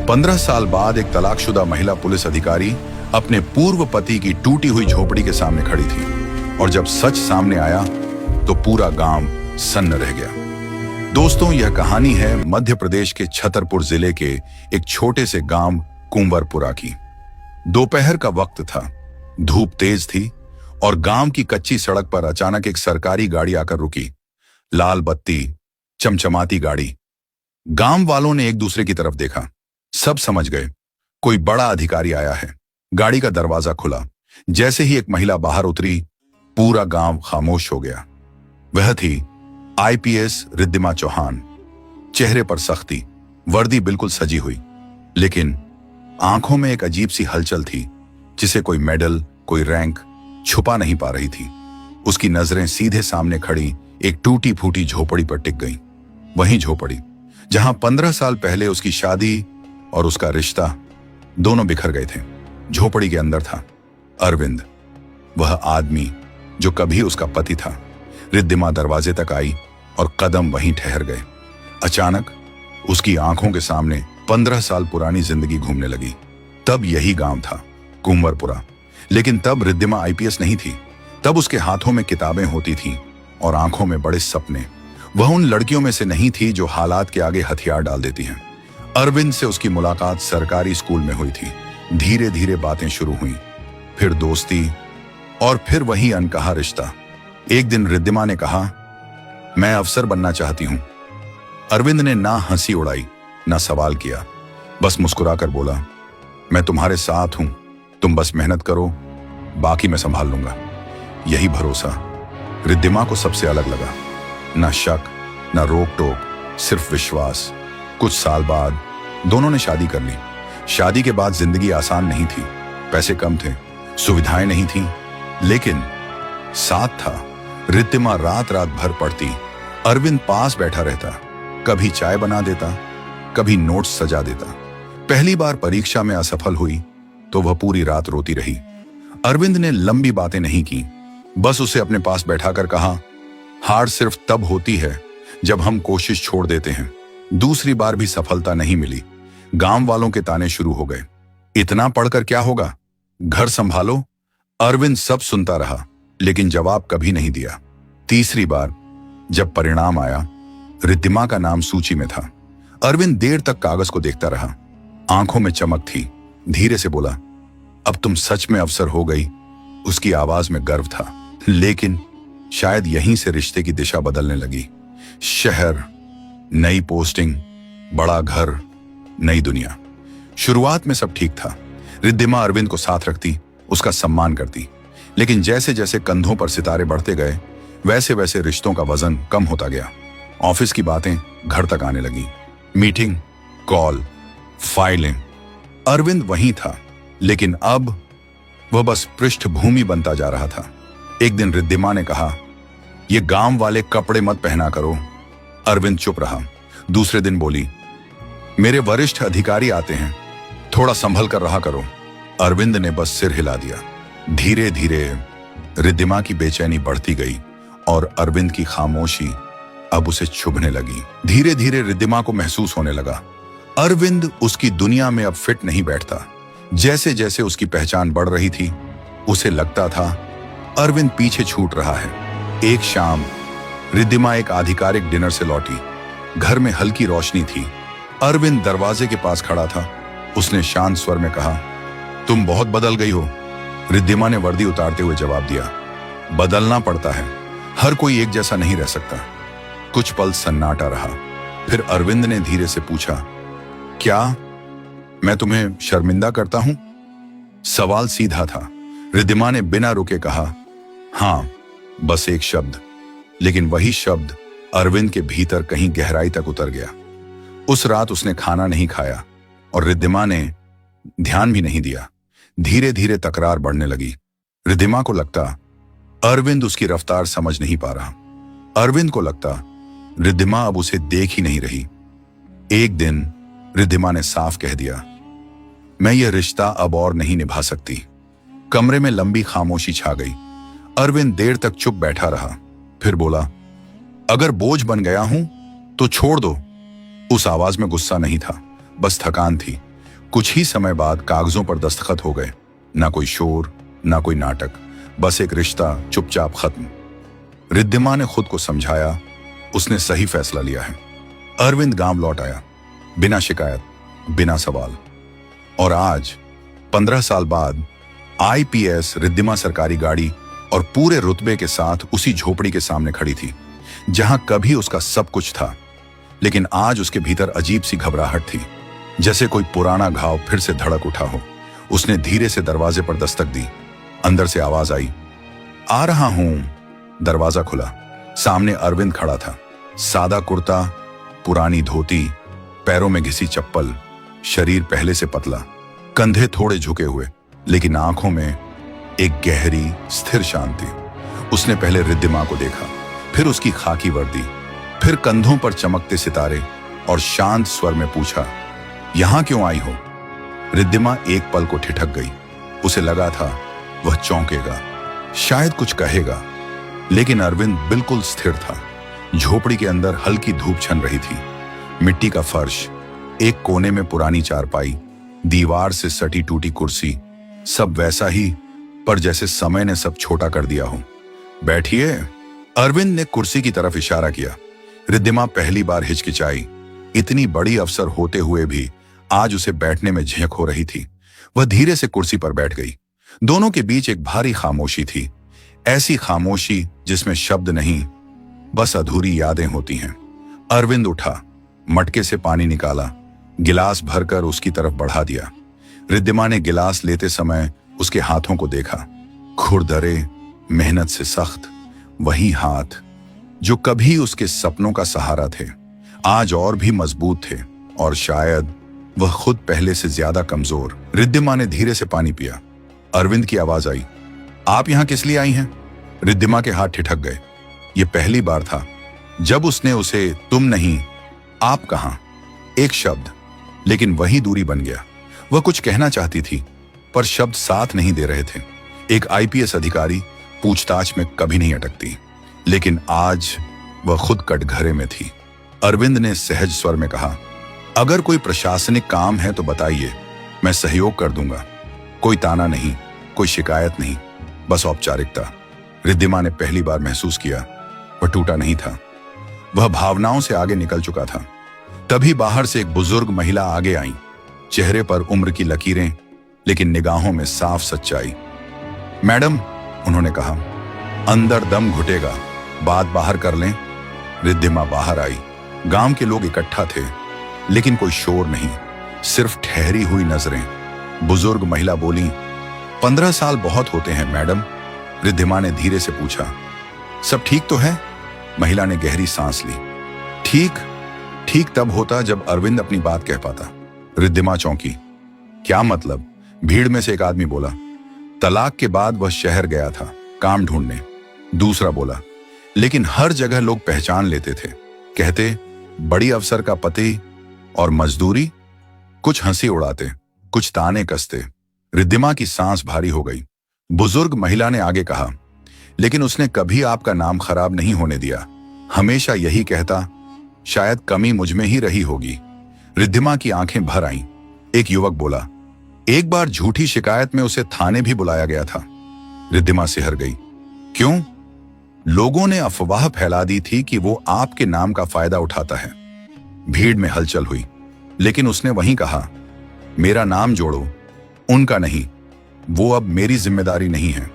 15 साल बाद एक तलाकशुदा महिला पुलिस अधिकारी अपने पूर्व पति की टूटी हुई झोपड़ी के सामने खड़ी थी और जब सच सामने आया तो पूरा गांव सन्न रह गया। दोस्तों, यह कहानी है मध्य प्रदेश के छतरपुर जिले के एक छोटे से गांव कुंवरपुरा की। दोपहर का वक्त था, धूप तेज थी और गांव की कच्ची सड़क पर अचानक एक सरकारी गाड़ी आकर रुकी। लाल बत्ती, चमचमाती गाड़ी। गांव वालों ने एक दूसरे की तरफ देखा। सब समझ गए, कोई बड़ा अधिकारी आया है। गाड़ी का दरवाजा खुला। जैसे ही एक महिला बाहर उतरी, पूरा गांव खामोश हो गया। वह थी आईपीएस रिद्धिमा चौहान। चेहरे पर सख्ती, वर्दी बिल्कुल सजी हुई, लेकिन आंखों में एक अजीब सी हलचल थी जिसे कोई मेडल, कोई रैंक छुपा नहीं पा रही थी। उसकी नजरें सीधे सामने खड़ी एक टूटी फूटी झोपड़ी पर टिक गईं। वही झोपड़ी जहां 15 साल पहले उसकी शादी और उसका रिश्ता दोनों बिखर गए थे। झोपड़ी के अंदर था अरविंद, वह आदमी जो कभी उसका पति था। रिद्धिमा दरवाजे तक आई और कदम वहीं ठहर गए। अचानक उसकी आंखों के सामने 15 साल पुरानी जिंदगी घूमने लगी। तब यही गांव था, कुंवरपुरा। लेकिन तब रिद्धिमा आईपीएस नहीं थी। तब उसके हाथों में किताबें होती थीं और आंखों में बड़े सपने। वह उन लड़कियों में से नहीं थी जो हालात के आगे हथियार डाल देती हैं। अरविंद से उसकी मुलाकात सरकारी स्कूल में हुई थी। धीरे धीरे बातें शुरू हुई, फिर दोस्ती और फिर वही अनकहा रिश्ता। एक दिन रिद्धिमा ने कहा, मैं अफसर बनना चाहती हूं। अरविंद ने ना हंसी उड़ाई ना सवाल किया, बस मुस्कुराकर बोला, मैं तुम्हारे साथ हूं, तुम बस मेहनत करो, बाकी मैं संभाल लूंगा। यही भरोसा रिद्धिमा को सबसे अलग लगा। ना शक, ना रोक टोक, सिर्फ विश्वास। कुछ साल बाद दोनों ने शादी कर ली। शादी के बाद जिंदगी आसान नहीं थी। पैसे कम थे, सुविधाएं नहीं थीं, लेकिन साथ था। रिद्धिमा रात रात भर पढ़ती, अरविंद पास बैठा रहता। कभी चाय बना देता, कभी नोट्स सजा देता। पहली बार परीक्षा में असफल हुई तो वह पूरी रात रोती रही। अरविंद ने लंबी बातें नहीं की, बस उसे अपने पास बैठाकर कहा, हार सिर्फ तब होती है जब हम कोशिश छोड़ देते हैं। दूसरी बार भी सफलता नहीं मिली। गांव वालों के ताने शुरू हो गए, इतना पढ़कर क्या होगा, घर संभालो। अरविंद सब सुनता रहा, लेकिन जवाब कभी नहीं दिया। तीसरी बार जब परिणाम आया, रिद्धिमा का नाम सूची में था। अरविंद देर तक कागज को देखता रहा। आंखों में चमक थी। धीरे से बोला, अब तुम सच में अफसर हो गई। उसकी आवाज में गर्व था, लेकिन शायद यहीं से रिश्ते की दिशा बदलने लगी। शहर, नई पोस्टिंग, बड़ा घर, नई दुनिया। शुरुआत में सब ठीक था। रिद्धिमा अरविंद को साथ रखती, उसका सम्मान करती। लेकिन जैसे जैसे कंधों पर सितारे बढ़ते गए, वैसे वैसे रिश्तों का वजन कम होता गया। ऑफिस की बातें घर तक आने लगी। मीटिंग, कॉल, फाइलें। अरविंद वहीं था, लेकिन अब वह बस पृष्ठभूमि बनता जा रहा था। एक दिन रिद्धिमा ने कहा, ये गांव वाले कपड़े मत पहना करो। अरविंद चुप रहा। दूसरे दिन बोली, मेरे वरिष्ठ अधिकारी आते हैं, थोड़ा संभल कर रहा करो। अरविंद ने बस सिर हिला दिया। धीरे धीरे रिद्धिमा की बेचैनी बढ़ती गई और अरविंद की खामोशी अब उसे चुभने लगी। धीरे धीरे रिद्धिमा को महसूस होने लगा, अरविंद उसकी दुनिया में अब फिट नहीं बैठता। जैसे जैसे उसकी पहचान बढ़ रही थी, उसे लगता था अरविंद पीछे छूट रहा है। एक शाम रिद्धिमा एक आधिकारिक डिनर से लौटी। घर में हल्की रोशनी थी। अरविंद दरवाजे के पास खड़ा था। उसने शांत स्वर में कहा, तुम बहुत बदल गई हो। रिद्धिमा ने वर्दी उतारते हुए जवाब दिया, बदलना पड़ता है, हर कोई एक जैसा नहीं रह सकता। कुछ पल सन्नाटा रहा। फिर अरविंद ने धीरे से पूछा, क्या मैं तुम्हें शर्मिंदा करता हूं? सवाल सीधा था। रिद्धिमा ने बिना रुके कहा, हां, बस एक शब्द। लेकिन वही शब्द अरविंद के भीतर कहीं गहराई तक उतर गया। उस रात उसने खाना नहीं खाया और रिद्धिमा ने ध्यान भी नहीं दिया। धीरे धीरे तकरार बढ़ने लगी। रिद्धिमा को लगता अरविंद उसकी रफ्तार समझ नहीं पा रहा। अरविंद को लगता रिद्धिमा अब उसे देख ही नहीं रही। एक दिन रिद्धिमा ने साफ कह दिया, मैं यह रिश्ता अब और नहीं निभा सकती। कमरे में लंबी खामोशी छा गई। अरविंद देर तक चुप बैठा रहा, फिर बोला, अगर बोझ बन गया हूं तो छोड़ दो। उस आवाज में गुस्सा नहीं था, बस थकान थी। कुछ ही समय बाद कागजों पर दस्तखत हो गए। ना कोई शोर, ना कोई नाटक, बस एक रिश्ता चुपचाप खत्म। रिद्धिमा ने खुद को समझाया, उसने सही फैसला लिया है। अरविंद गांव लौट आया, बिना शिकायत, बिना सवाल। और आज 15 साल बाद आईपीएस रिद्धिमा सरकारी गाड़ी और पूरे रुतबे के साथ उसी झोपड़ी के सामने खड़ी थी जहां कभी उसका सब कुछ था। लेकिन आज उसके भीतर अजीब सी घबराहट थी, जैसे कोई पुराना घाव फिर से धड़क उठा हो। उसने धीरे से दरवाजे पर दस्तक दी। अंदर से आवाज आई, आ रहा हूं। दरवाजा खुला। सामने अरविंद खड़ा था। सादा कुर्ता, पुरानी धोती, पैरों में घिसी चप्पल, शरीर पहले से पतला, कंधे थोड़े झुके हुए, लेकिन आंखों में एक गहरी स्थिर शांति। उसने पहले रिद्धिमा को देखा, फिर उसकी खाकी वर्दी, फिर कंधों पर चमकते सितारे, और शांत स्वर में पूछा, यहां क्यों आई हो? रिद्धिमा एक पल को ठिठक गई। उसे लगा था वह चौंकेगा, शायद कुछ कहेगा, लेकिन अरविंद बिल्कुल स्थिर था। झोपड़ी के अंदर हल्की धूप छन रही थी। मिट्टी का फर्श, एक कोने में पुरानी चारपाई, दीवार से सटी टूटी कुर्सी, सब वैसा ही, पर जैसे समय ने सब छोटा कर दिया हो। बैठिए। अरविंद ने कुर्सी की तरफ इशारा किया। रिद्धिमा पहली बार हिचकिचाई। इतनी बड़ी अफसर होते हुए भी आज उसे बैठने में झिझक हो रही थी। वह धीरे से कुर्सी पर बैठ गई। दोनों के बीच एक भारी खामोशी थी, ऐसी खामोशी जिसमें शब्द नहीं, बस अधूरी यादें होती हैं। अरविंद उठा, मटके से पानी निकाला, गिलास भरकर उसकी तरफ बढ़ा दिया। रिद्धिमा ने गिलास लेते समय उसके हाथों को देखा। खुरदरे, मेहनत से सख्त, वही हाथ जो कभी उसके सपनों का सहारा थे, आज और भी मजबूत थे, और शायद वह खुद पहले से ज्यादा कमजोर। रिद्धिमा ने धीरे से पानी पिया। अरविंद की आवाज आई, आप यहां किस लिए आई हैं? रिद्धिमा के हाथ ठिठक गए। यह पहली बार था जब उसने उसे तुम नहीं, आप कहां, एक शब्द, लेकिन वही दूरी बन गया। वह कुछ कहना चाहती थी, पर शब्द साथ नहीं दे रहे थे। एक आईपीएस अधिकारी पूछताछ में कभी नहीं अटकती, लेकिन आज वह खुद कटघरे में थी। अरविंद ने सहज स्वर में कहा, अगर कोई प्रशासनिक काम है तो बताइए, मैं सहयोग कर दूंगा। कोई ताना नहीं, कोई शिकायत नहीं, बस औपचारिकता। रिद्धिमा ने पहली बार महसूस किया वह टूटा नहीं था, वह भावनाओं से आगे निकल चुका था। तभी बाहर से एक बुजुर्ग महिला आगे आई, चेहरे पर उम्र की लकीरें, लेकिन निगाहों में साफ सच्चाई। मैडम, उन्होंने कहा, अंदर दम घुटेगा, बात बाहर कर लें। रिद्धिमा बाहर आई। गांव के लोग इकट्ठा थे, लेकिन कोई शोर नहीं, सिर्फ ठहरी हुई नजरें। बुजुर्ग महिला बोली, 15 साल बहुत होते हैं मैडम। रिद्धिमा ने धीरे से पूछा, सब ठीक तो है? महिला ने गहरी सांस ली। ठीक तब होता जब अरविंद अपनी बात कह पाता। रिद्धिमा चौंकी। क्या मतलब? भीड़ में से एक आदमी बोला, तलाक के बाद वह शहर गया था काम ढूंढने। दूसरा बोला, लेकिन हर जगह लोग पहचान लेते थे, कहते बड़ी अफसर का पति और मजदूरी। कुछ हंसी उड़ाते, कुछ ताने कसते। रिद्धिमा की सांस भारी हो गई। बुजुर्ग महिला ने आगे कहा, लेकिन उसने कभी आपका नाम खराब नहीं होने दिया, हमेशा यही कहता, शायद कमी मुझ में ही रही होगी। रिद्धिमा की आंखें भर आईं। एक युवक बोला, एक बार झूठी शिकायत में उसे थाने भी बुलाया गया था। रिद्धिमा सिहर गई। क्यों? लोगों ने अफवाह फैला दी थी कि वो आपके नाम का फायदा उठाता है। भीड़ में हलचल हुई, लेकिन उसने वहीं कहा, मेरा नाम जोड़ो, उनका नहीं, वो अब मेरी जिम्मेदारी नहीं है।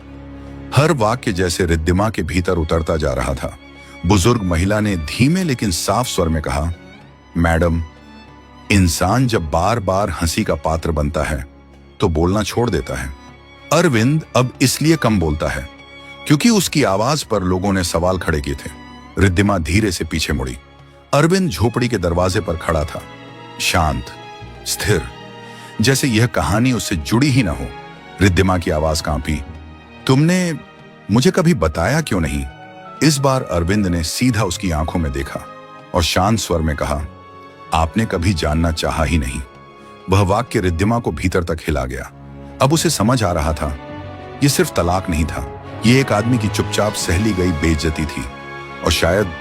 हर वाक्य जैसे रिद्धिमा के भीतर उतरता जा रहा था। बुजुर्ग महिला ने धीमे लेकिन साफ स्वर में कहा, मैडम, इंसान जब बार बार हंसी का पात्र बनता है तो बोलना छोड़ देता है। अरविंद अब इसलिए कम बोलता है क्योंकि उसकी आवाज पर लोगों ने सवाल खड़े किए थे। रिद्धिमा धीरे से पीछे मुड़ी। अरविंद झोपड़ी के दरवाजे पर खड़ा था, शांत, स्थिर, जैसे यह कहानी उससे जुड़ी ही ना हो। रिद्धिमा की आवाज कांपी, तुमने मुझे कभी बताया क्यों नहीं? इस बार अरविंद ने सीधा उसकी आंखों में देखा और शांत स्वर में कहा, आपने कभी जानना चाहा ही नहीं। वह वाक्य रिद्धिमा को भीतर तक हिला गया। अब उसे समझ आ रहा था, यह सिर्फ तलाक नहीं था, यह एक आदमी की चुपचाप सहली गई बेइज्जती थी। और शायद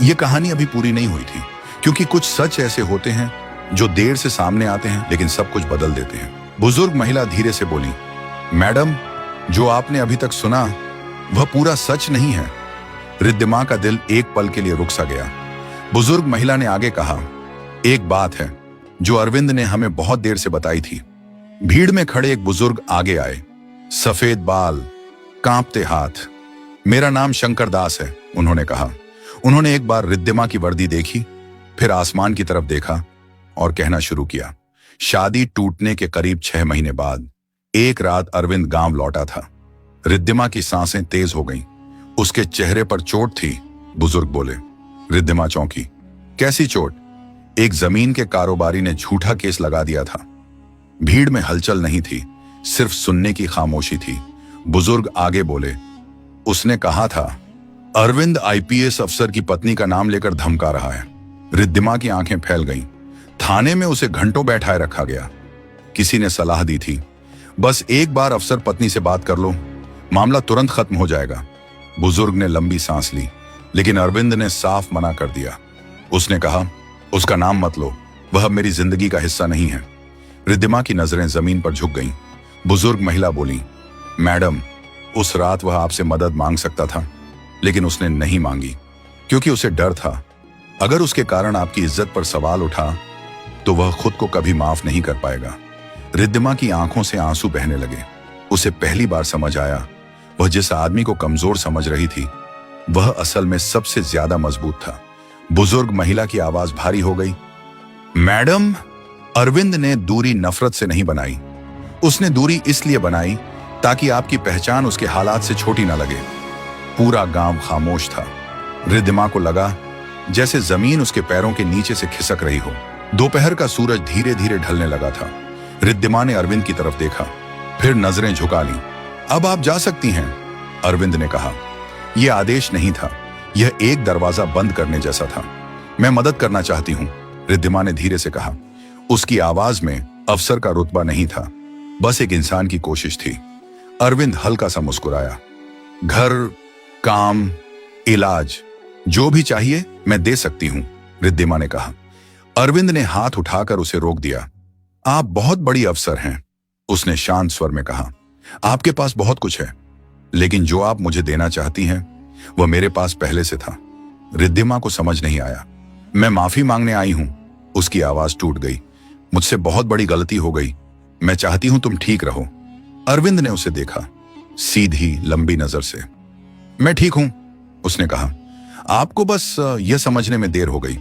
यह कहानी अभी पूरी नहीं हुई थी, क्योंकि कुछ सच ऐसे होते हैं जो देर से सामने आते हैं लेकिन सब कुछ बदल देते हैं। बुजुर्ग महिला धीरे से बोली, मैडम, जो आपने अभी तक सुना वह पूरा सच नहीं है। रिद्धिमा का दिल एक पल के लिए रुक सा गया। बुजुर्ग महिला ने आगे कहा, एक बात है जो अरविंद ने हमें बहुत देर से बताई थी। भीड़ में खड़े एक बुजुर्ग आगे आए, सफेद बाल, कांपते हाथ। मेरा नाम शंकर दास है, उन्होंने कहा। उन्होंने एक बार रिद्धिमा की वर्दी देखी, फिर आसमान की तरफ देखा और कहना शुरू किया। शादी टूटने के करीब 6 महीने बाद एक रात अरविंद गांव लौटा था। रिद्धिमा की सांसें तेज हो गईं। उसके चेहरे पर चोट थी। बुजुर्ग बोले। रिद्धिमा चौंकी। कैसी चोट? एक जमीन के कारोबारी ने झूठा केस लगा दिया था। भीड़ में हलचल नहीं थी, सिर्फ सुनने की खामोशी थी। बुजुर्ग आगे बोले, उसने कहा था अरविंद आईपीएस अफसर की पत्नी का नाम लेकर धमका रहा है। रिद्धिमा की आंखें फैल गईं। थाने में उसे घंटों बैठाए रखा गया। किसी ने सलाह दी थी, बस एक बार अफसर पत्नी से बात कर लो, मामला तुरंत खत्म हो जाएगा। बुजुर्ग ने लंबी सांस ली, लेकिन अरविंद ने साफ मना कर दिया। उसने कहा, उसका नाम मत लो, वह मेरी जिंदगी का हिस्सा नहीं है। रिद्धिमा की नजरें जमीन पर झुक गईं। बुजुर्ग महिला बोली, मैडम, उस रात वह आपसे मदद मांग सकता था, लेकिन उसने नहीं मांगी क्योंकि उसे डर था अगर उसके कारण आपकी इज्जत पर सवाल उठा तो वह खुद को कभी माफ नहीं कर पाएगा। रिद्धिमा की आंखों से आंसू बहने लगे। उसे पहली बार समझ आया, वह जिस आदमी को कमजोर समझ रही थी वह असल में सबसे ज्यादा मजबूत था। बुजुर्ग महिला की आवाज भारी हो गई। मैडम, अरविंद ने दूरी नफरत से नहीं बनाई, उसने दूरी इसलिए बनाई ताकि आपकी पहचान उसके हालात से छोटी ना लगे। पूरा गांव खामोश था। रिद्धिमा को लगा जैसे जमीन उसके पैरों के नीचे से खिसक रही हो। दोपहर का सूरज धीरे धीरे ढलने लगा था। रिद्धिमा ने अरविंद की तरफ देखा, फिर नजरें झुका लीं। अब आप जा सकती हैं, अरविंद ने कहा। यह आदेश नहीं था, यह एक दरवाजा बंद करने जैसा था। मैं मदद करना चाहती हूं, रिद्धिमा ने धीरे से कहा। उसकी आवाज में अफसर का रुतबा नहीं था, बस एक इंसान की कोशिश थी। अरविंद हल्का सा मुस्कुराया। घर, काम, इलाज, जो भी चाहिए मैं दे सकती हूं, रिद्धिमा ने कहा। अरविंद ने हाथ उठाकर उसे रोक दिया। आप बहुत बड़ी अफसर हैं, उसने शांत स्वर में कहा। आपके पास बहुत कुछ है, लेकिन जो आप मुझे देना चाहती हैं वह मेरे पास पहले से था। रिद्धिमा को समझ नहीं आया। मैं माफी मांगने आई हूं, उसकी आवाज टूट गई। मुझसे बहुत बड़ी गलती हो गई, मैं चाहती हूं तुम ठीक रहो। अरविंद ने उसे देखा, सीधी लंबी नजर से। मैं ठीक हूं, उसने कहा। आपको बस यह समझने में देर हो गई।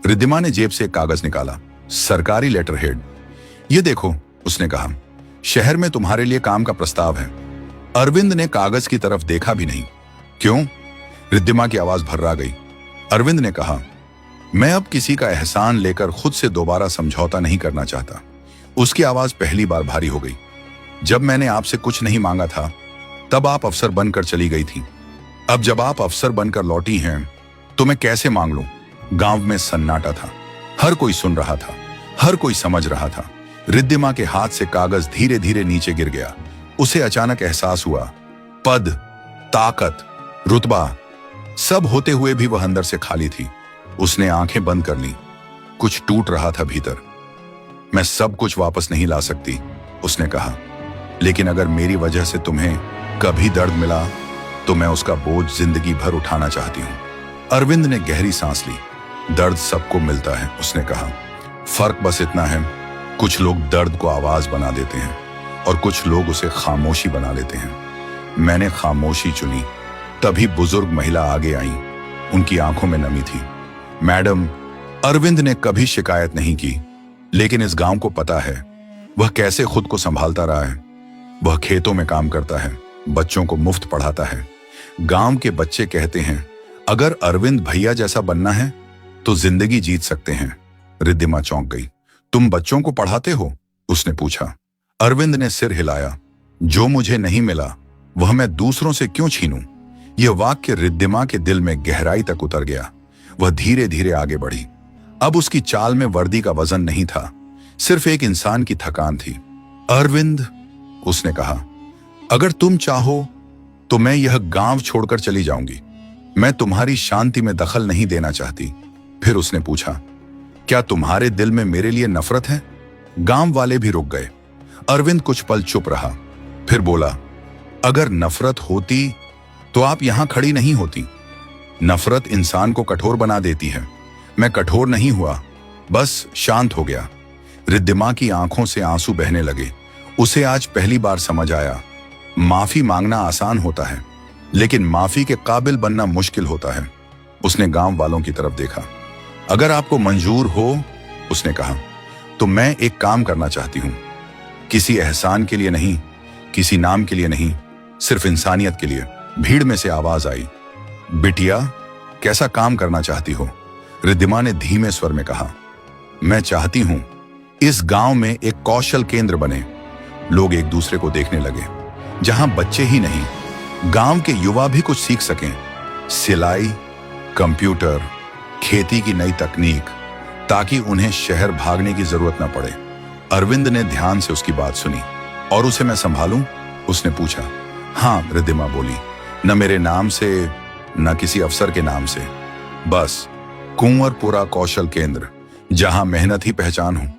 रिद्धिमा ने जेब से एक कागज निकाला। सरकारी लेटर हेड। ये देखो, उसने कहा। शहर में तुम्हारे लिए काम का प्रस्ताव है। अरविंद ने कागज की तरफ देखा भी नहीं। क्यों? रिद्धिमा की आवाज भर्रा गई। अरविंद ने कहा, मैं अब किसी का एहसान लेकर खुद से दोबारा समझौता नहीं करना चाहता। उसकी आवाज पहली बार भारी हो गई। जब मैंने आपसे कुछ नहीं मांगा था तब आप अफसर बनकर चली गई थी। अब जब आप अफसर बनकर लौटी हैं तो मैं कैसे मांग लूं? गांव में सन्नाटा था। हर कोई सुन रहा था, हर कोई समझ रहा था। रिद्धिमा के हाथ से कागज धीरे धीरे नीचे गिर गया। उसे अचानक एहसास हुआ, पद, ताकत, रुतबा, सब होते हुए भी वह अंदर से खाली थी। उसने आंखें बंद कर ली। कुछ टूट रहा था भीतर। मैं सब कुछ वापस नहीं ला सकती, उसने कहा, लेकिन अगर मेरी वजह से तुम्हें कभी दर्द मिला तो मैं उसका बोझ जिंदगी भर उठाना चाहती हूं। अरविंद ने गहरी सांस ली। दर्द सबको मिलता है, उसने कहा। फर्क बस इतना है, कुछ लोग दर्द को आवाज बना देते हैं और कुछ लोग उसे खामोशी बना लेते हैं। मैंने खामोशी चुनी। तभी बुजुर्ग महिला आगे आई। उनकी आंखों में नमी थी। मैडम, अरविंद ने कभी शिकायत नहीं की, लेकिन इस गांव को पता है वह कैसे खुद को संभालता रहा है। वह खेतों में काम करता है, बच्चों को मुफ्त पढ़ाता है। गांव के बच्चे कहते हैं अगर अरविंद भैया जैसा बनना है तो जिंदगी जीत सकते हैं। रिद्धिमा चौंक गई। तुम बच्चों को पढ़ाते हो? उसने पूछा। अरविंद ने सिर हिलाया। जो मुझे नहीं मिला वह मैं दूसरों से क्यों छीनूं? यह वाक्य रिद्धिमा के दिल में गहराई तक उतर गया। वह धीरे धीरे आगे बढ़ी। अब उसकी चाल में वर्दी का वजन नहीं था, सिर्फ एक इंसान की थकान थी। अरविंद, उसने कहा, अगर तुम चाहो तो मैं यह गांव छोड़कर चली जाऊंगी। मैं तुम्हारी शांति में दखल नहीं देना चाहती। फिर उसने पूछा, क्या तुम्हारे दिल में मेरे लिए नफरत है? गांव वाले भी रुक गए। अरविंद कुछ पल चुप रहा, फिर बोला, अगर नफरत होती तो आप यहां खड़ी नहीं होती। नफरत इंसान को कठोर बना देती है। मैं कठोर नहीं हुआ, बस शांत हो गया। रिद्धिमा की आंखों से आंसू बहने लगे। उसे आज पहली बार समझ आया, माफी मांगना आसान होता है, लेकिन माफी के काबिल बनना मुश्किल होता है। उसने गांव वालों की तरफ देखा। अगर आपको मंजूर हो, उसने कहा, तो मैं एक काम करना चाहती हूं। किसी एहसान के लिए नहीं, किसी नाम के लिए नहीं, सिर्फ इंसानियत के लिए। भीड़ में से आवाज आई, बिटिया, कैसा काम करना चाहती हो? रिद्धिमा ने धीमे स्वर में कहा, मैं चाहती हूं इस गांव में एक कौशल केंद्र बने। लोग एक दूसरे को देखने लगे। जहां बच्चे ही नहीं, गांव के युवा भी कुछ सीख सकें। सिलाई, कंप्यूटर, खेती की नई तकनीक, ताकि उन्हें शहर भागने की जरूरत न पड़े। अरविंद ने ध्यान से उसकी बात सुनी। और उसे मैं संभालूं? उसने पूछा। हाँ, रिद्धिमा बोली, न मेरे नाम से न किसी अफसर के नाम से, बस कुंवरपुरा कौशल केंद्र, जहां मेहनत ही पहचान हो।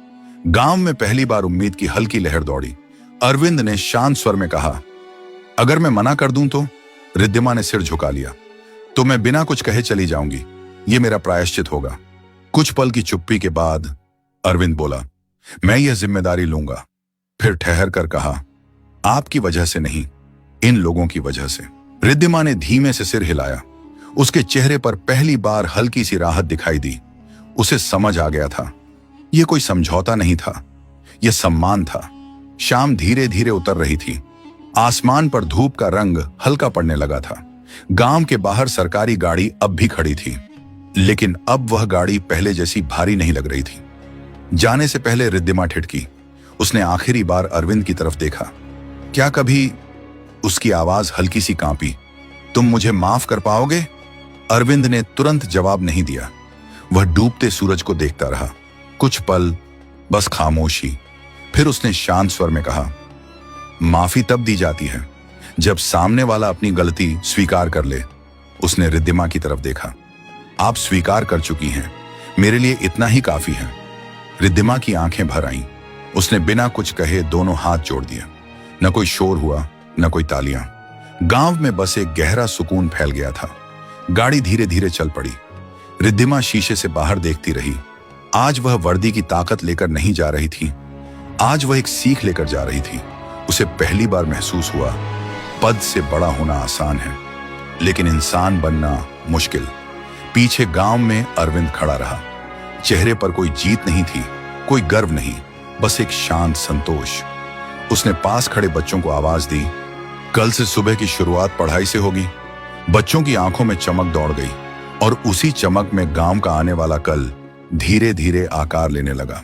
गांव में पहली बार उम्मीद की हल्की लहर दौड़ी। अरविंद ने शांत स्वर में कहा, अगर मैं मना कर दूं तो? रिद्धिमा ने सिर झुका लिया। तो मैं बिना कुछ कहे चली जाऊंगी, ये मेरा प्रायश्चित होगा। कुछ पल की चुप्पी के बाद अरविंद बोला, मैं यह जिम्मेदारी लूंगा। फिर ठहर कर कहा, आपकी वजह से नहीं, इन लोगों की वजह से। रिद्धिमा ने धीमे से सिर हिलाया। उसके चेहरे पर पहली बार हल्की सी राहत दिखाई दी। उसे समझ आ गया था, यह कोई समझौता नहीं था, यह सम्मान था। शाम धीरे धीरे उतर रही थी। आसमान पर धूप का रंग हल्का पड़ने लगा था। गांव के बाहर सरकारी गाड़ी अब भी खड़ी थी, लेकिन अब वह गाड़ी पहले जैसी भारी नहीं लग रही थी। जाने से पहले रिद्धिमा ठिठकी। उसने आखिरी बार अरविंद की तरफ देखा। क्या कभी? उसकी आवाज हल्की सी कांपी। तुम मुझे माफ कर पाओगे? अरविंद ने तुरंत जवाब नहीं दिया। वह डूबते सूरज को देखता रहा। कुछ पल बस खामोशी। फिर उसने शांत स्वर में कहा, माफी तब दी जाती है जब सामने वाला अपनी गलती स्वीकार कर ले। उसने रिद्धिमा की तरफ देखा। आप स्वीकार कर चुकी हैं, मेरे लिए इतना ही काफी है। रिद्धिमा की आंखें भर आईं। उसने बिना कुछ कहे दोनों हाथ जोड़ दिए। न कोई शोर हुआ, न कोई तालियां। गांव में बस एक गहरा सुकून फैल गया था। गाड़ी धीरे धीरे चल पड़ी। रिद्धिमा शीशे से बाहर देखती रही। आज वह वर्दी की ताकत लेकर नहीं जा रही थी, आज वह एक सीख लेकर जा रही थी। उसे पहली बार महसूस हुआ, पद से बड़ा होना आसान है, लेकिन इंसान बनना मुश्किल। पीछे गांव में अरविंद खड़ा रहा। चेहरे पर कोई जीत नहीं थी, कोई गर्व नहीं, बस एक शांत संतोष। उसने पास खड़े बच्चों को आवाज दी, कल से सुबह की शुरुआत पढ़ाई से होगी। बच्चों की आंखों में चमक दौड़ गई और उसी चमक में गांव का आने वाला कल धीरे धीरे आकार लेने लगा।